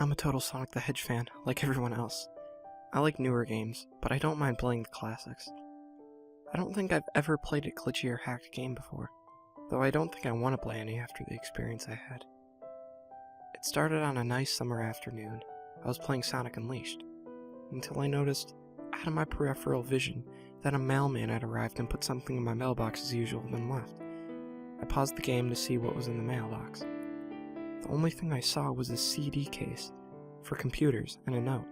I'm a total Sonic the Hedgehog fan, like everyone else. I like newer games, but I don't mind playing the classics. I don't think I've ever played a glitchy or hacked game before, though I don't think I want to play any after the experience I had. It started on a nice summer afternoon. I was playing Sonic Unleashed, until I noticed, out of my peripheral vision, that a mailman had arrived and put something in my mailbox as usual, then left. I paused the game to see what was in the mailbox. The only thing I saw was a CD case for computers and a note.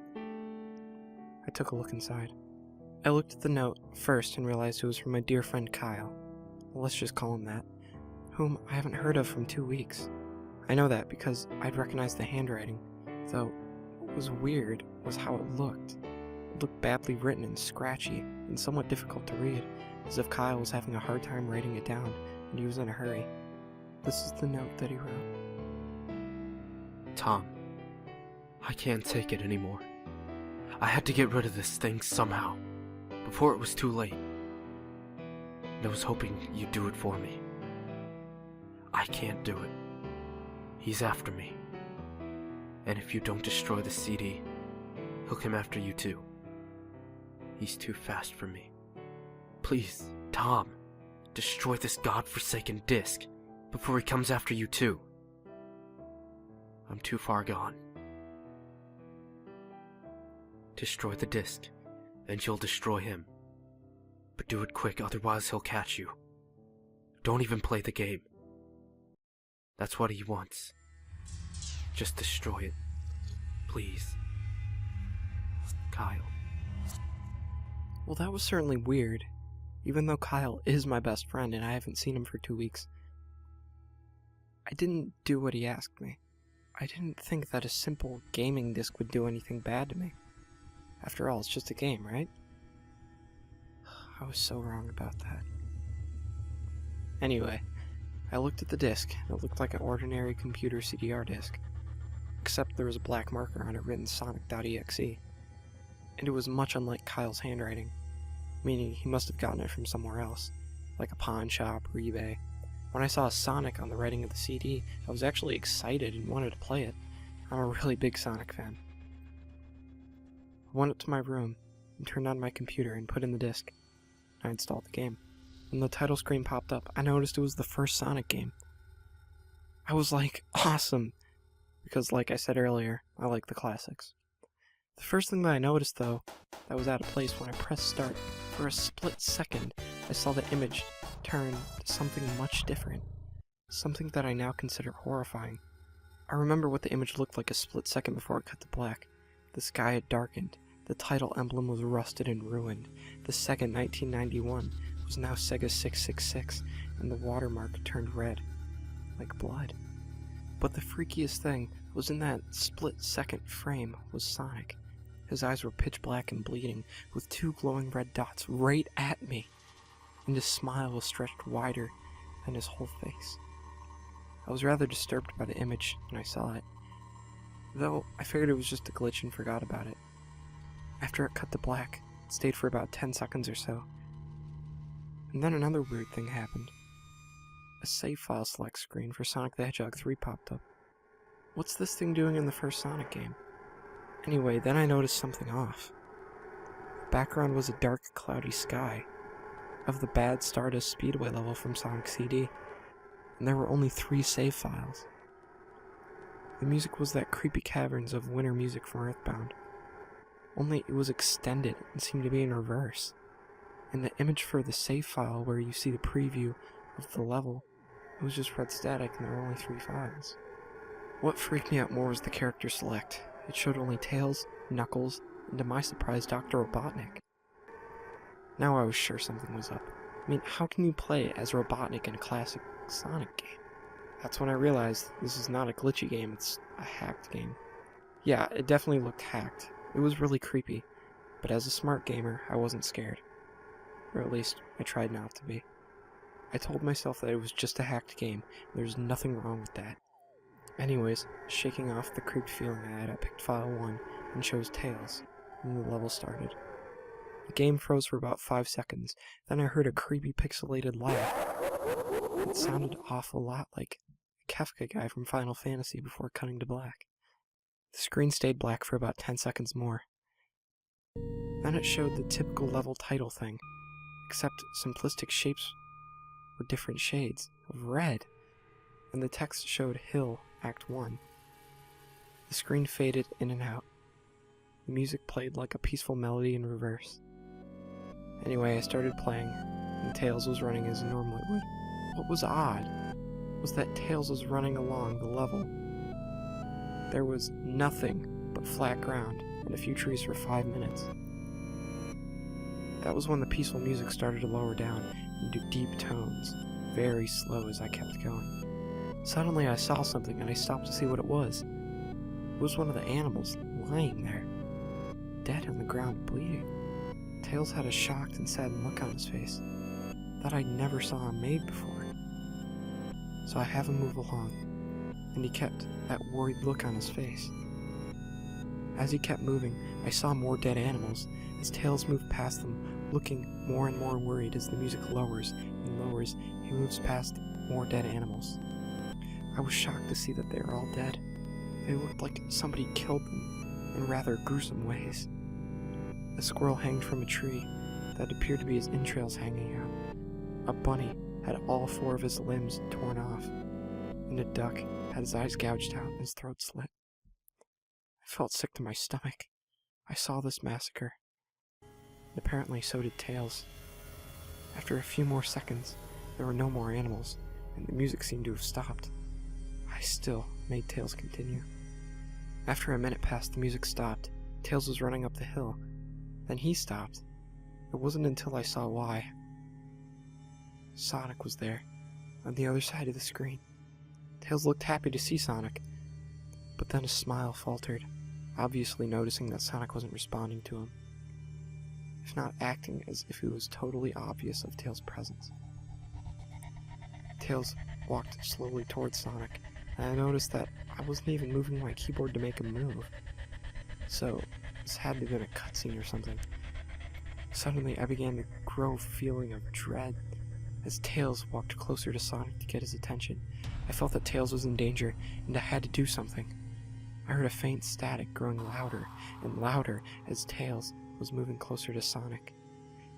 I took a look inside. I looked at the note first and realized it was from my dear friend Kyle. Let's just call him that, whom I haven't heard of from 2 weeks. I know that because I'd recognized the handwriting, though what was weird was how it looked. It looked badly written and scratchy, and somewhat difficult to read, as if Kyle was having a hard time writing it down, and he was in a hurry. This is the note that he wrote. Tom, I can't take it anymore. I had to get rid of this thing somehow, before it was too late. And I was hoping you'd do it for me. I can't do it. He's after me. And if you don't destroy the CD, he'll come after you too. He's too fast for me. Please, Tom, destroy this godforsaken disc before he comes after you too. I'm too far gone. Destroy the disc, and you'll destroy him. But do it quick, otherwise he'll catch you. Don't even play the game. That's what he wants. Just destroy it. Please. Kyle. Well, that was certainly weird, even though Kyle is my best friend and I haven't seen him for 2 weeks. I didn't do what he asked me. I didn't think that a simple gaming disc would do anything bad to me. After all, it's just a game, right? I was so wrong about that. Anyway, I looked at the disc, and it looked like an ordinary computer CDR disc, except there was a black marker on it written Sonic.EXE, and it was much unlike Kyle's handwriting, meaning he must have gotten it from somewhere else, like a pawn shop or eBay. When I saw Sonic on the writing of the CD, I was actually excited and wanted to play it. I'm a really big Sonic fan. I went up to my room and turned on my computer and put in the disc. I installed the game. When the title screen popped up, I noticed it was the first Sonic game. I was like, awesome! Because like I said earlier, I like the classics. The first thing that I noticed, though, that was out of place when I pressed start, for a split second, I saw the image turn to something much different. Something that I now consider horrifying. I remember what the image looked like a split second before it cut to black. The sky had darkened, the title emblem was rusted and ruined, the Sega 1991 was now Sega 666, and the watermark turned red, like blood. But the freakiest thing was in that split-second frame was Sonic. His eyes were pitch black and bleeding, with 2 glowing red dots right at me, and his smile was stretched wider than his whole face. I was rather disturbed by the image when I saw it, though I figured it was just a glitch and forgot about it. After it cut to black, it stayed for about 10 seconds or so. And then another weird thing happened. A save file select screen for Sonic the Hedgehog 3 popped up. What's this thing doing in the first Sonic game? Anyway, then I noticed something off. The background was a dark, cloudy sky of the bad Stardust Speedway level from Sonic CD, and there were only 3 save files. The music was that creepy caverns of winter music from Earthbound, only it was extended and seemed to be in reverse. And the image for the save file where you see the preview of the level, it was just red static and there were only 3 files. What freaked me out more was the character select. It showed only Tails, Knuckles, and to my surprise, Dr. Robotnik. Now I was sure something was up. I mean, how can you play as Robotnik in a classic Sonic game? That's when I realized this is not a glitchy game, it's a hacked game. Yeah, it definitely looked hacked. It was really creepy, but as a smart gamer, I wasn't scared. Or at least, I tried not to be. I told myself that it was just a hacked game, and there's nothing wrong with that. Anyways, shaking off the creeped feeling I had, I picked file 1 and chose Tails, and the level started. The game froze for about 5 seconds, then I heard a creepy pixelated laugh. It sounded awful lot like a Kefka guy from Final Fantasy before cutting to black. The screen stayed black for about 10 seconds more. Then it showed the typical level title thing, except simplistic shapes were different shades of red, and the text showed Hill, Act 1. The screen faded in and out. The music played like a peaceful melody in reverse. Anyway, I started playing, and Tails was running as normal it would. What was odd was that Tails was running along the level. There was nothing but flat ground and a few trees for 5 minutes. That was when the peaceful music started to lower down into deep tones, very slow as I kept going. Suddenly I saw something and I stopped to see what it was. It was one of the animals lying there, dead on the ground, bleeding. Tails had a shocked and saddened look on his face that I never saw him made before. So I have him move along, and he kept that worried look on his face. As he kept moving, I saw more dead animals. As Tails moved past them, looking more and more worried as the music lowers and lowers, he moves past more dead animals. I was shocked to see that they were all dead. They looked like somebody killed them in rather gruesome ways. A squirrel hanged from a tree that appeared to be his entrails hanging out. A bunny had all 4 of his limbs torn off, and a duck had his eyes gouged out and his throat slit. I felt sick to my stomach. I saw this massacre, and apparently so did Tails. After a few more seconds, there were no more animals, and the music seemed to have stopped. I still made Tails continue. After a minute passed, the music stopped. Tails was running up the hill. Then he stopped. It wasn't until I saw why. Sonic was there, on the other side of the screen. Tails looked happy to see Sonic, but then a smile faltered, obviously noticing that Sonic wasn't responding to him, if not acting as if it was totally obvious of Tails' presence. Tails walked slowly towards Sonic, and I noticed that I wasn't even moving my keyboard to make him move. So, this had to have been a cutscene or something. Suddenly, I began to grow a feeling of dread as Tails walked closer to Sonic to get his attention. I felt that Tails was in danger, and I had to do something. I heard a faint static growing louder and louder as Tails was moving closer to Sonic.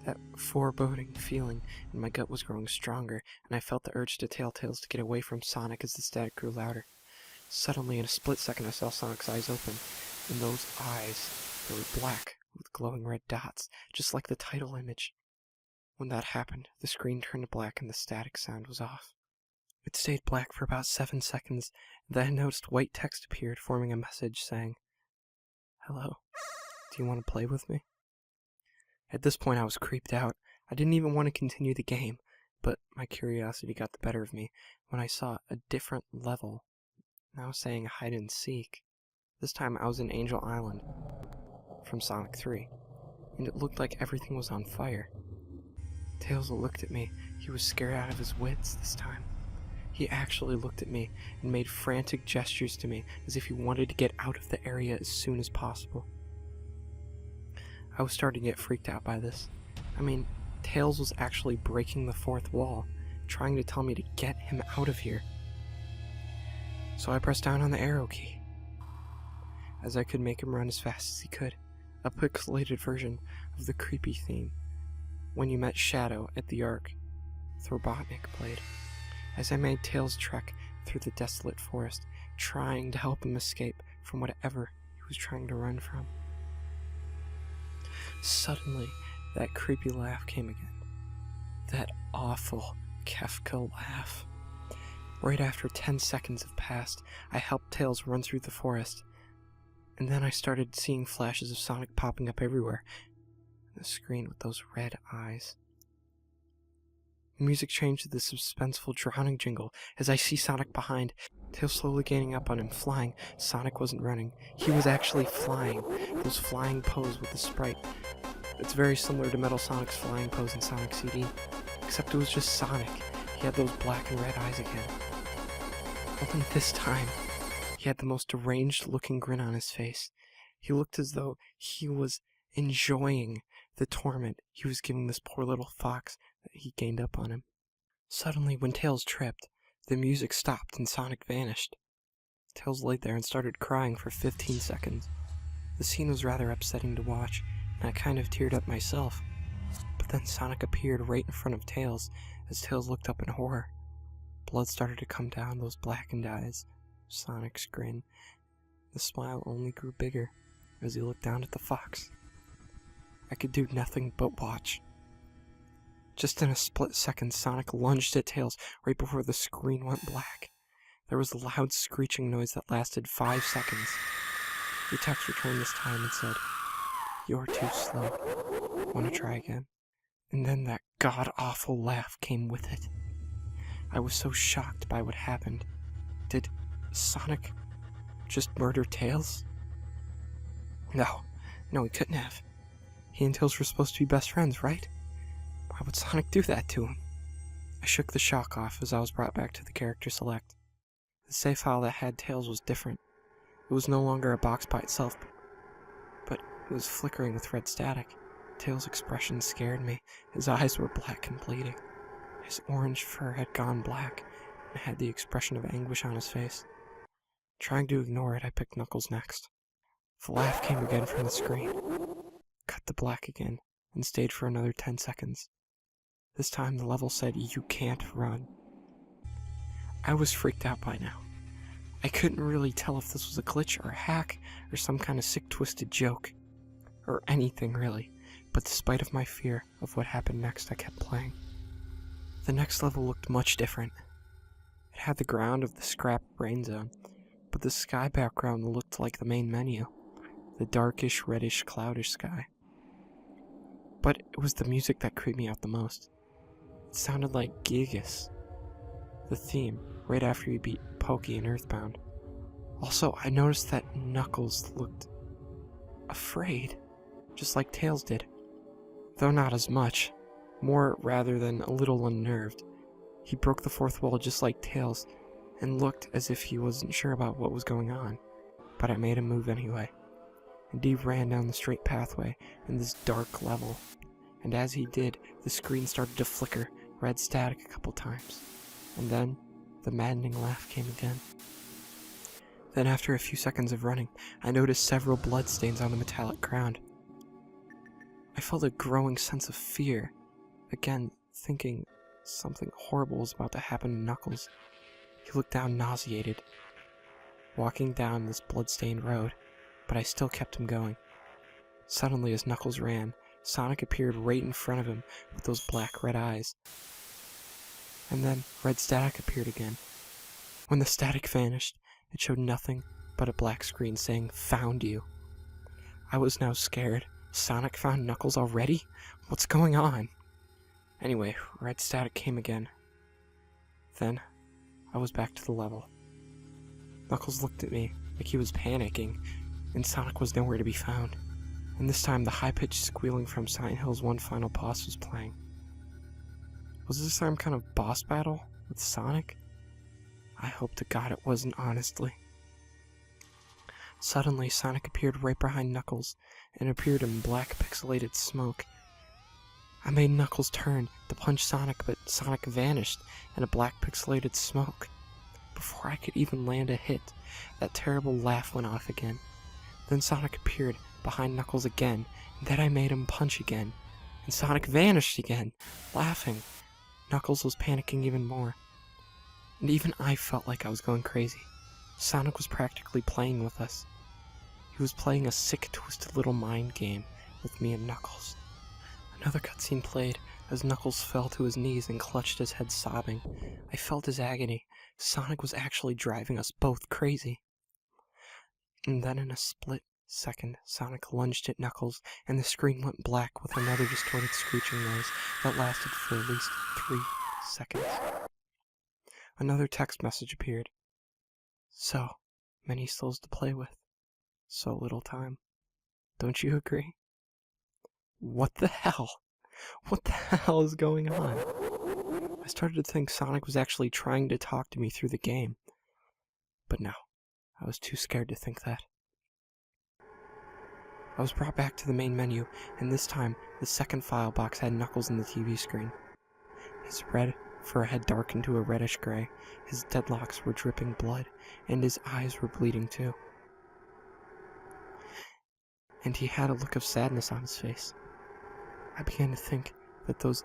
That foreboding feeling in my gut was growing stronger, and I felt the urge to tell Tails to get away from Sonic as the static grew louder. Suddenly, in a split second, I saw Sonic's eyes open, and those eyes, they were black with glowing red dots, just like the title image. When that happened, the screen turned black and the static sound was off. It stayed black for about 7 seconds, and then I noticed white text appeared, forming a message saying, "Hello, do you want to play with me?" At this point I was creeped out. I didn't even want to continue the game, but my curiosity got the better of me when I saw a different level, now saying hide and seek. This time I was in Angel Island from Sonic 3, and it looked like everything was on fire. Tails looked at me. He was scared out of his wits this time. He actually looked at me and made frantic gestures to me as if he wanted to get out of the area as soon as possible. I was starting to get freaked out by this. I mean, Tails was actually breaking the 4th wall, trying to tell me to get him out of here. So I pressed down on the arrow key, as I could make him run as fast as he could. A pixelated version of the creepy theme, When You Met Shadow at the Ark, Throbotnik played, as I made Tails trek through the desolate forest, trying to help him escape from whatever he was trying to run from. Suddenly, that creepy laugh came again. That awful Kefka laugh. Right after 10 seconds have passed, I helped Tails run through the forest, and then I started seeing flashes of Sonic popping up everywhere, on the screen with those red eyes. The music changed to the suspenseful drowning jingle as I see Sonic behind, Tails slowly gaining up on him, flying. Sonic wasn't running, he was actually flying. Those flying pose with the sprite. It's very similar to Metal Sonic's flying pose in Sonic CD, except it was just Sonic. He had those black and red eyes again. Only this time, he had the most deranged looking grin on his face. He looked as though he was enjoying the torment he was giving this poor little fox that he gained up on him. Suddenly, when Tails tripped, the music stopped and Sonic vanished. Tails laid there and started crying for 15 seconds. The scene was rather upsetting to watch, and I kind of teared up myself. But then Sonic appeared right in front of Tails as Tails looked up in horror. Blood started to come down those blackened eyes. Sonic's grin. The smile only grew bigger as he looked down at the fox. I could do nothing but watch. Just in a split second, Sonic lunged at Tails right before the screen went black. There was a loud screeching noise that lasted 5 seconds. The text returned this time and said, "You're too slow. Want to try again?" And then that god-awful laugh came with it. I was so shocked by what happened. Did Sonic just murder Tails? No, he couldn't have. He and Tails were supposed to be best friends, right? Why would Sonic do that to him? I shook the shock off as I was brought back to the character select. The save file that had Tails was different. It was no longer a box by itself, but it was flickering with red static. Tails' expression scared me. His eyes were black and bleeding. His orange fur had gone black and had the expression of anguish on his face. Trying to ignore it, I picked Knuckles next. The laugh came again from the screen. Cut to black again and stayed for another 10 seconds. This time the level said, "You can't run." I was freaked out by now. I couldn't really tell if this was a glitch or a hack or some kind of sick twisted joke. Or anything really, but despite of my fear of what happened next, I kept playing. The next level looked much different. It had the ground of the scrap brain zone, but the sky background looked like the main menu, the darkish, reddish, cloudish sky. But it was the music that creeped me out the most. It sounded like Gigas, the theme, right after you beat Pokey in Earthbound. Also, I noticed that Knuckles looked afraid, just like Tails did. Though not as much, more rather than a little unnerved. He broke the fourth wall just like Tails, and looked as if he wasn't sure about what was going on. But I made him move anyway. And he ran down the straight pathway in this dark level. And as he did, the screen started to flicker, red static a couple times. And then, the maddening laugh came again. Then after a few seconds of running, I noticed several blood stains on the metallic ground. I felt a growing sense of fear, again thinking something horrible was about to happen to Knuckles. He looked down nauseated, walking down this blood-stained road, but I still kept him going. Suddenly, as Knuckles ran, Sonic appeared right in front of him with those black-red eyes. And then red static appeared again. When the static vanished, it showed nothing but a black screen saying, "Found you." I was now scared. Sonic found Knuckles already? What's going on? Anyway, red static came again. Then, I was back to the level. Knuckles looked at me like he was panicking, and Sonic was nowhere to be found. And this time, the high-pitched squealing from Silent Hill's one final boss was playing. Was this some kind of boss battle with Sonic? I hope to God it wasn't, honestly. Suddenly, Sonic appeared right behind Knuckles, and appeared in black pixelated smoke. I made Knuckles turn to punch Sonic, but Sonic vanished in a black pixelated smoke. Before I could even land a hit, that terrible laugh went off again. Then Sonic appeared behind Knuckles again, and then I made him punch again. And Sonic vanished again, laughing. Knuckles was panicking even more. And even I felt like I was going crazy. Sonic was practically playing with us. He was playing a sick, twisted little mind game with me and Knuckles. Another cutscene played as Knuckles fell to his knees and clutched his head sobbing. I felt his agony. Sonic was actually driving us both crazy. And then in a split second, Sonic lunged at Knuckles, and the screen went black with another distorted screeching noise that lasted for at least 3 seconds. Another text message appeared. So many souls to play with. So little time. Don't you agree? What the hell? What the hell is going on? I started to think Sonic was actually trying to talk to me through the game. But no, I was too scared to think that. I was brought back to the main menu, and this time, the second file box had Knuckles in the TV screen. His red, fur had darkened to a reddish gray, his deadlocks were dripping blood, and his eyes were bleeding too. And he had a look of sadness on his face. I began to think that those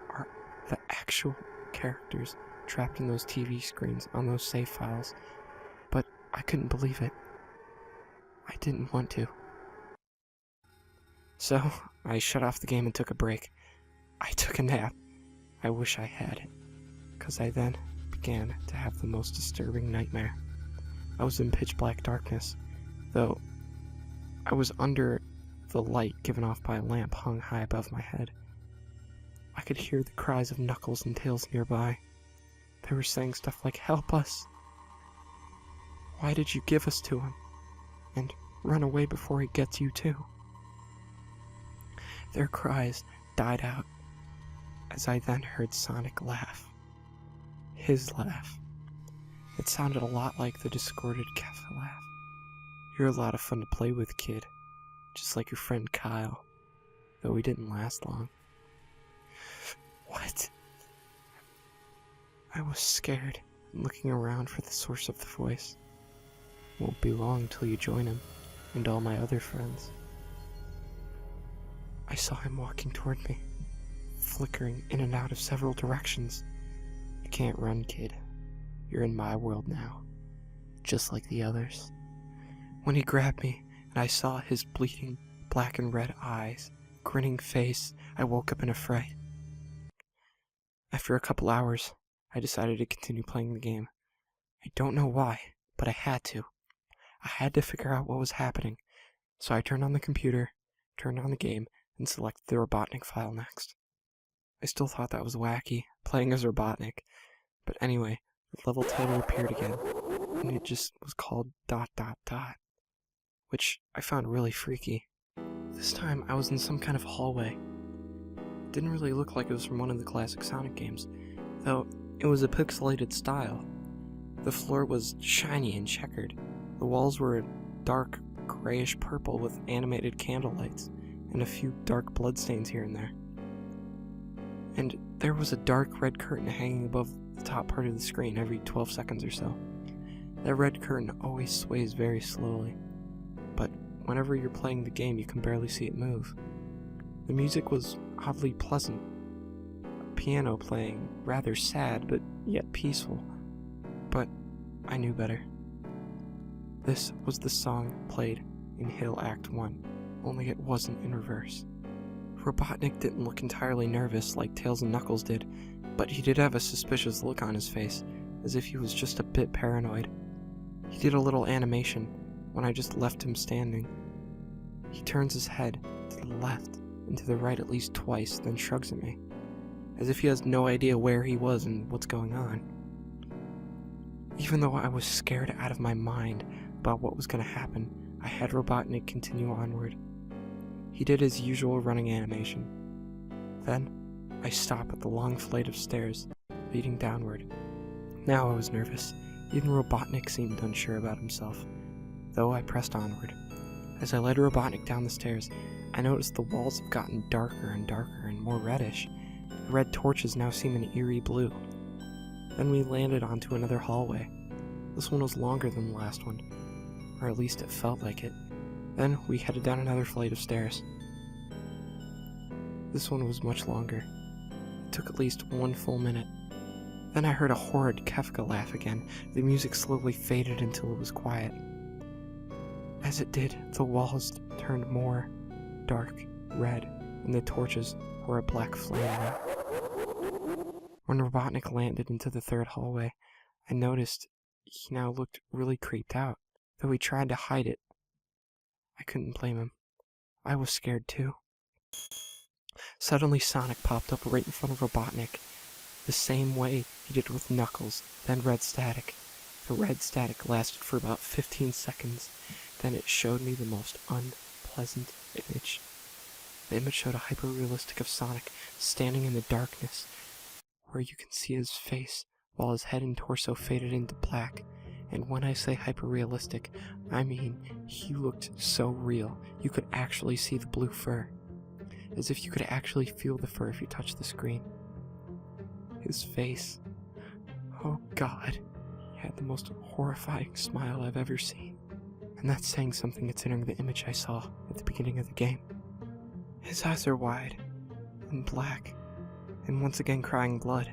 are the actual characters trapped in those TV screens on those save files, but I couldn't believe it. I didn't want to. So, I shut off the game and took a break. I took a nap. I wish I had it, because I then began to have the most disturbing nightmare. I was in pitch black darkness, though I was under the light given off by a lamp hung high above my head. I could hear the cries of Knuckles and Tails nearby. They were saying stuff like, "Help us! Why did you give us to him? And run away before he gets you too." Their cries died out as I then heard Sonic laugh. His laugh. It sounded a lot like the discorded Kefka laugh. "You're a lot of fun to play with, kid. Just like your friend Kyle. Though he didn't last long." What? I was scared and looking around for the source of the voice. Won't be long till you join him and all my other friends. I saw him walking toward me, flickering in and out of several directions. "You can't run, kid. You're in my world now, just like the others." When he grabbed me and I saw his bleeding black and red eyes, grinning face, I woke up in a fright. After a couple hours, I decided to continue playing the game. I don't know why, but I had to. I had to figure out what was happening, so I turned on the computer, turned on the game, and selected the Robotnik file next. I still thought that was wacky, playing as Robotnik, but anyway, the level title appeared again, and it just was called ... which I found really freaky. This time I was in some kind of hallway. It didn't really look like it was from one of the classic Sonic games, though it was a pixelated style. The floor was shiny and checkered. The walls were dark grayish purple with animated candle lights, and a few dark bloodstains here and there. And there was a dark red curtain hanging above the top part of the screen every 12 seconds or so. That red curtain always sways very slowly, but whenever you're playing the game you can barely see it move. The music was oddly pleasant, a piano playing, rather sad but yet peaceful, but I knew better. This was the song played in Hill Act 1, only it wasn't in reverse. Robotnik didn't look entirely nervous like Tails and Knuckles did, but he did have a suspicious look on his face, as if he was just a bit paranoid. He did a little animation when I just left him standing. He turns his head to the left and to the right at least twice, then shrugs at me, as if he has no idea where he was and what's going on. Even though I was scared out of my mind about what was going to happen, I had Robotnik continue onward. He did his usual running animation. Then, I stopped at the long flight of stairs, leading downward. Now I was nervous. Even Robotnik seemed unsure about himself, though I pressed onward. As I led Robotnik down the stairs, I noticed the walls have gotten darker and darker and more reddish. The red torches now seem an eerie blue. Then we landed onto another hallway. This one was longer than the last one, or at least it felt like it. Then we headed down another flight of stairs. This one was much longer. It took at least 1 full minute. Then I heard a horrid Kefka laugh again. The music slowly faded until it was quiet. As it did, the walls turned more dark red, and the torches were a black flame now. When Robotnik landed into the third hallway, I noticed he now looked really creeped out, though he tried to hide it. I couldn't blame him. I was scared too. Suddenly Sonic popped up right in front of Robotnik, the same way he did with Knuckles, then red static. The red static lasted for about 15 seconds, then it showed me the most unpleasant image. The image showed a hyper-realistic of Sonic standing in the darkness, where you can see his face while his head and torso faded into black. And when I say hyper-realistic, I mean he looked so real, you could actually see the blue fur, as if you could actually feel the fur if you touched the screen. his face. Oh God, he had the most horrifying smile I've ever seen. And that's saying something considering the image I saw at the beginning of the game. His eyes are wide and black, and once again crying blood.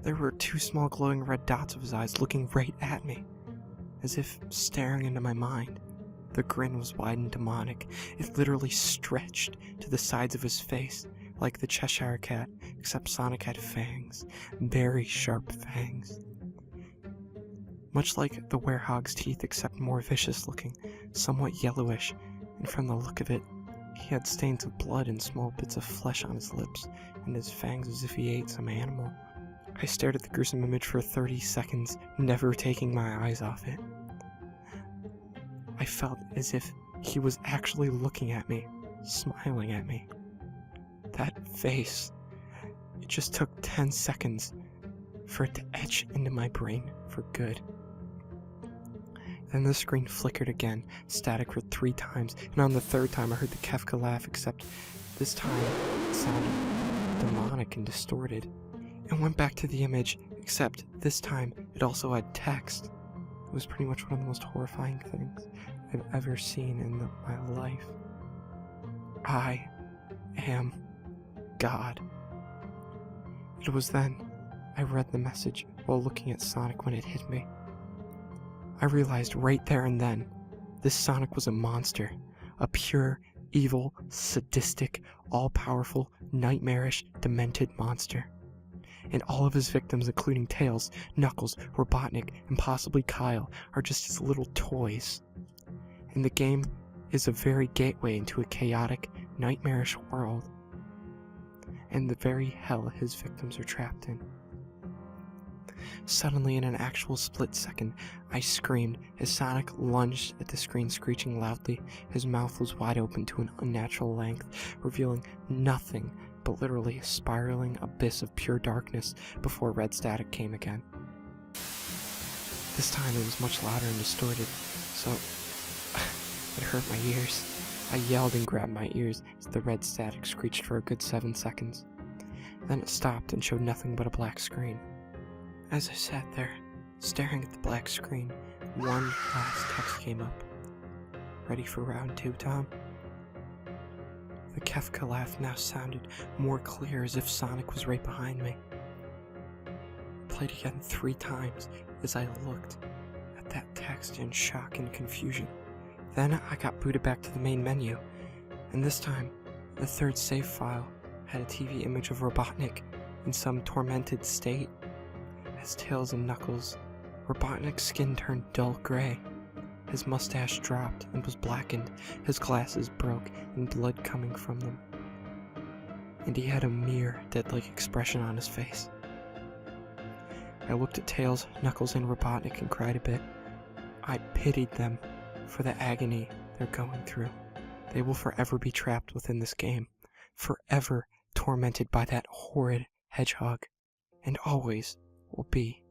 There were 2 small glowing red dots of his eyes looking right at me, as if staring into my mind. The grin was wide and demonic. It literally stretched to the sides of his face, like the Cheshire Cat, except Sonic had fangs, very sharp fangs. Much like the werehog's teeth, except more vicious looking, somewhat yellowish, and from the look of it, he had stains of blood and small bits of flesh on his lips, and his fangs as if he ate some animal. I stared at the gruesome image for 30 seconds, never taking my eyes off it. I felt as if he was actually looking at me, smiling at me. That face, it just took 10 seconds for it to etch into my brain for good. Then the screen flickered again, static for 3 times, and on the 3rd time I heard the Kefka laugh, except this time it sounded demonic and distorted. It went back to the image, except this time it also had text. It was pretty much one of the most horrifying things I've ever seen in my life. I am God. It was then I read the message while looking at Sonic when it hit me. I realized right there and then, this Sonic was a monster, a pure, evil, sadistic, all-powerful, nightmarish, demented monster. And all of his victims, including Tails, Knuckles, Robotnik, and possibly Kyle, are just his little toys. And the game is a very gateway into a chaotic, nightmarish world, and the very hell his victims are trapped in. Suddenly, in an actual split second, I screamed as Sonic lunged at the screen, screeching loudly. His mouth was wide open to an unnatural length, revealing nothing but literally a spiraling abyss of pure darkness before red static came again. This time it was much louder and distorted, so it hurt my ears. I yelled and grabbed my ears as the red static screeched for a good 7 seconds. Then it stopped and showed nothing but a black screen. As I sat there, staring at the black screen, one last text came up. Ready for round 2, Tom? The Kefka laugh now sounded more clear, as if Sonic was right behind me. It played again 3 times as I looked at that text in shock and confusion. Then I got booted back to the main menu, and this time, the 3rd save file had a TV image of Robotnik in some tormented state. As Tails and Knuckles, Robotnik's skin turned dull gray. His mustache dropped and was blackened, his glasses broke and blood coming from them. And he had a mere dead-like expression on his face. I looked at Tails, Knuckles, and Robotnik and cried a bit. I pitied them for the agony they're going through. They will forever be trapped within this game, forever tormented by that horrid hedgehog, and always will be.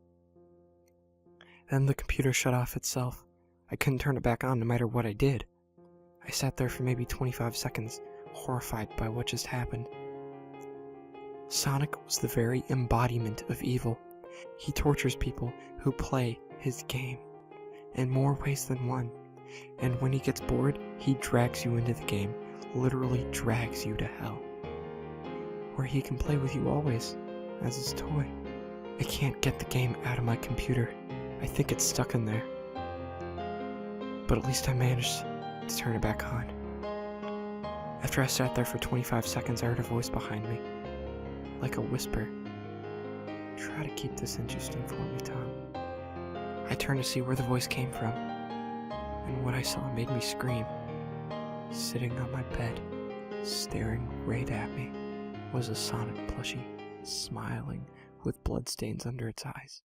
Then the computer shut off itself. I couldn't turn it back on no matter what I did. I sat there for maybe 25 seconds, horrified by what just happened. Sonic was the very embodiment of evil. He tortures people who play his game, in more ways than one. And when he gets bored, he drags you into the game, literally drags you to hell, where he can play with you always, as his toy. I can't get the game out of my computer. I think it's stuck in there. But at least I managed to turn it back on. After I sat there for 25 seconds, I heard a voice behind me, like a whisper. Try to keep this interesting for me, Tom. I turned to see where the voice came from, and what I saw made me scream. Sitting on my bed, staring right at me, was a Sonic plushie, smiling with bloodstains under its eyes.